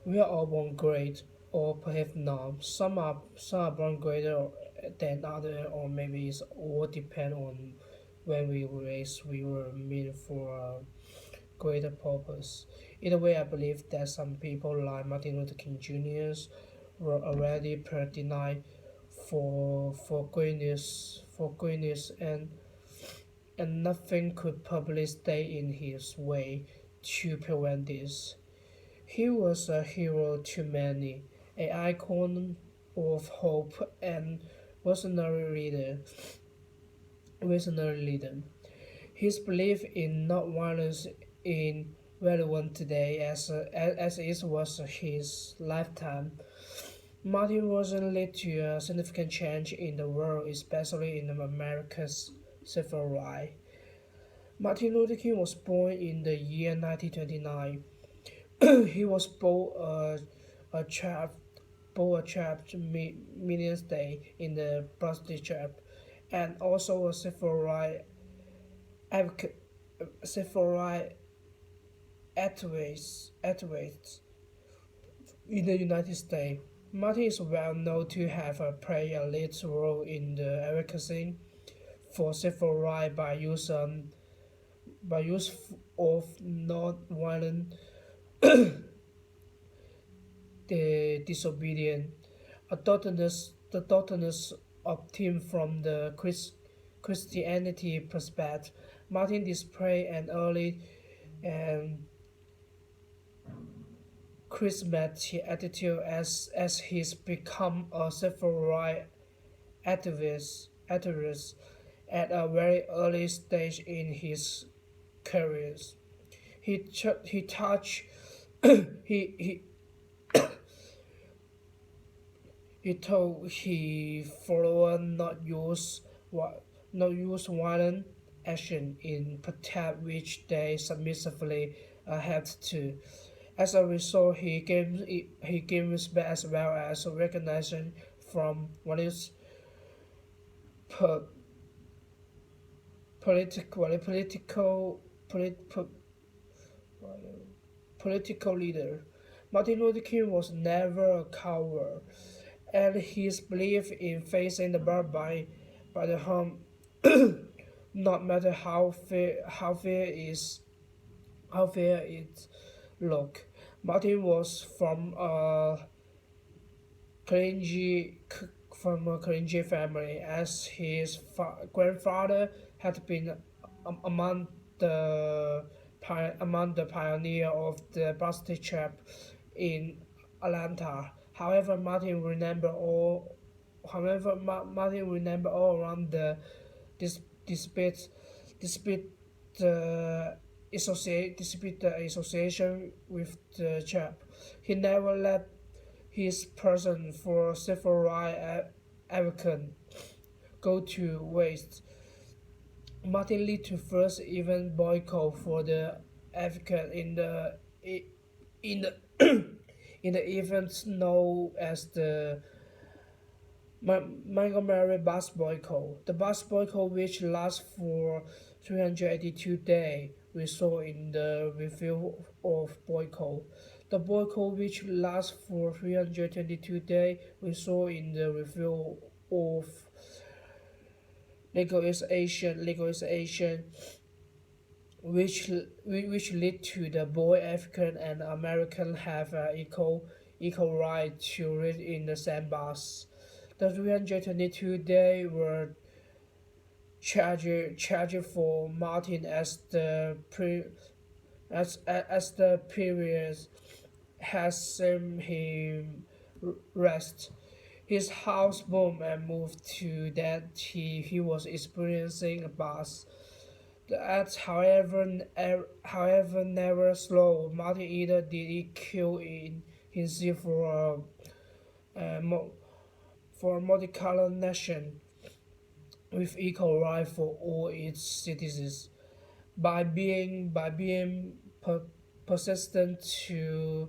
We are all born great, or perhaps not. Some are born greater than others, or maybe it's all depend on when we raised we were meant for a greater purpose. Either way, I believe that some people like Martin Luther King Jr. were already predestined for greatness and nothing could probably stay in his way to prevent this. He was a hero to many, an icon of hope and visionary leader. Visionary leader. His belief in non-violence is relevant today as it was his lifetime. Martin Luther led to a significant change in the world, especially in America's civil rights. Martin Luther King was born in the year 1929. He was a child, born a child Millions Day in the Boston chap, and also a advocate, civil rights activist in the United States. Martin is well known to have played a lead role in the advocacy for civil rights by use of non-violent disobedience. The doctrines obtained from the Christianity perspective. Martin displayed an early and charismatic attitude as he's become a civil rights activist at a very early stage in his career. He touched he he told he followed not use violent action in protect which they submissively had to. As a result, he gained respect as well as recognition from various po- political leader. Martin Luther King was never a coward, and his belief in facing the bar by the harm, not matter how fair it look. Martin was clergy from a clergy family, as his grandfather had been among the pioneer of the Baptist Church in Atlanta. However, Martin remember all around the dispute dispute the dispute the association with the church. He never let his passion for civil rights advocate go to waste. Martin led to first event boycott for the advocate in the in the event known as the Montgomery bus boycott. The bus boycott, which lasts for 382 days, result in the review of boycott. The boycott, which lasts for 322 days, result in the review of legalization, which lead to the both African and American have equal right to read in the same bus. The 322 days were charged for Martin as the period has seen him rest. His house burned and moved to that he was experiencing a bus. The act, however, never slowed. Martin either did it kill in himself for a multicolor nation with equal rights for all its citizens by being persistent to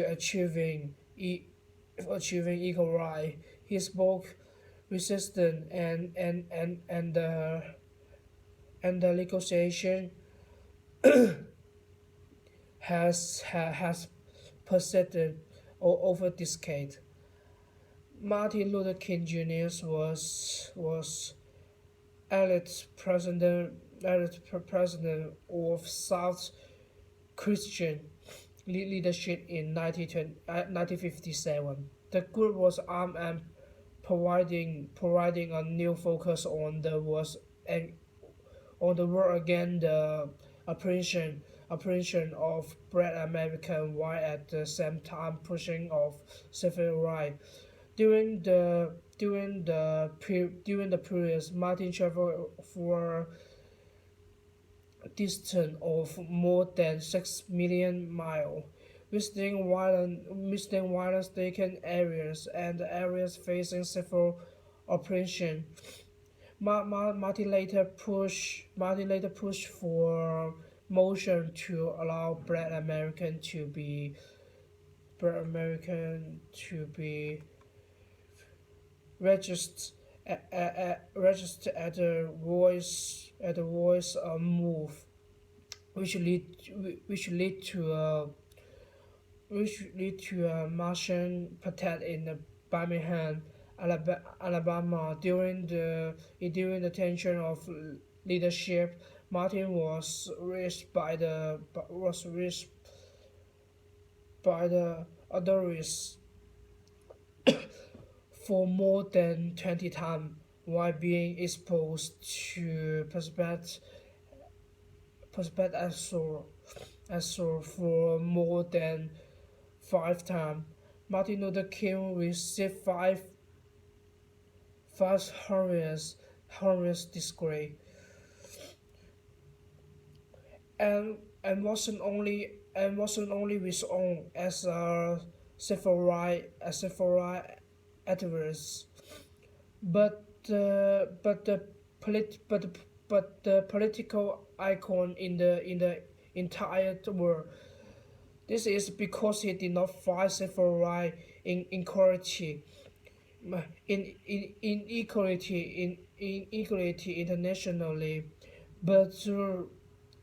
achieving equal right. He spoke resistance and the negotiation has persisted over decades. Martin Luther King Jr. was elected president of South Christian leadership in 1957. The group was armed and providing a new focus on the was and on the war against the oppression oppression of Black American while at the same time pushing of civil rights. During the period, Martin traveled for a distance of more than 6 million miles, visiting violence-stricken areas and areas facing civil oppression. Martin later pushed for motion to allow Black American to be registered registered at the voice move, which lead which lead to a Martian protest in Birmingham, Alabama. During the tension of leadership, Martin was reached by the authorities for more than 20 times while being exposed to prospect assault for more than 5 times. Martin Luther King received five horrendous disgrace, and wasn't only his own as a civil right activist, but the political icon in the entire world. This is because he did not fight civil rights inequality inequality internationally, but through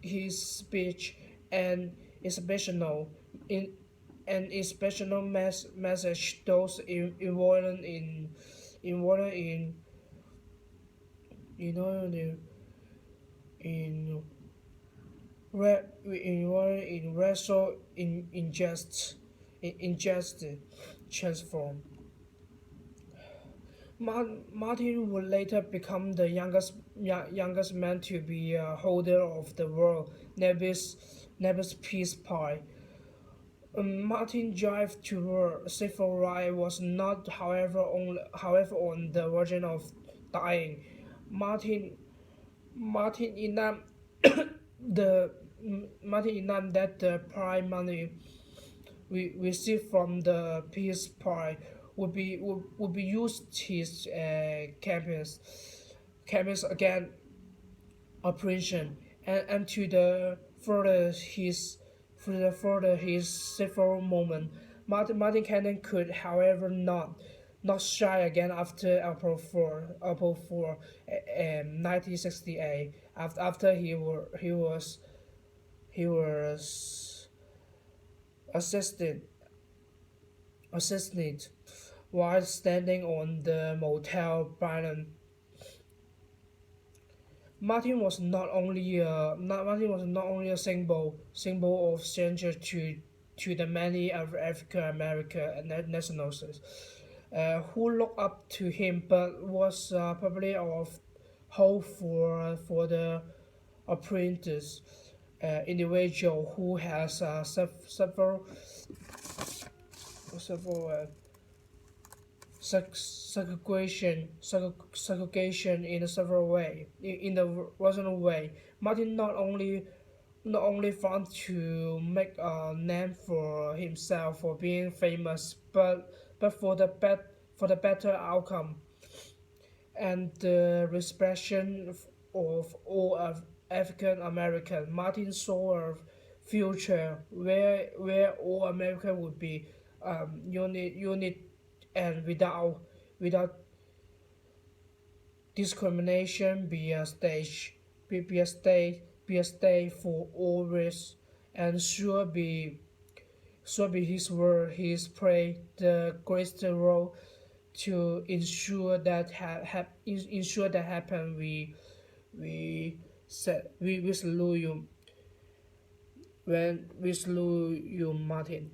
his speech and inspirational in an inspirational message those involved you know in racial injustice transform. Martin would later become the youngest man to be a holder of the world Nobel's Peace Prize. Martin's drive toward civil rights was not, however, on the verge of dying. Martin Martin announced the Martin announced that the prize money we received from the Peace Prize would be used his campus again operation and to the further his civil movement. Martin Cannon could, however, not shy again after April 4, 1968. After he was assisted assassinated while standing on the motel Byron. Martin was not only a symbol of stranger to the many African American nationalists who looked up to him, but was probably of hope for the apprentice individual who has several segregation in several way in the rational way. Martin not only found to make a name for himself for being famous, but for the better outcome and the respect of all of African American. Martin saw a future where all American would be unit and without discrimination be a stage for all race and sure Swapping his word, his played the greatest role to ensure that happen. We we slew you when we slew you, Martin.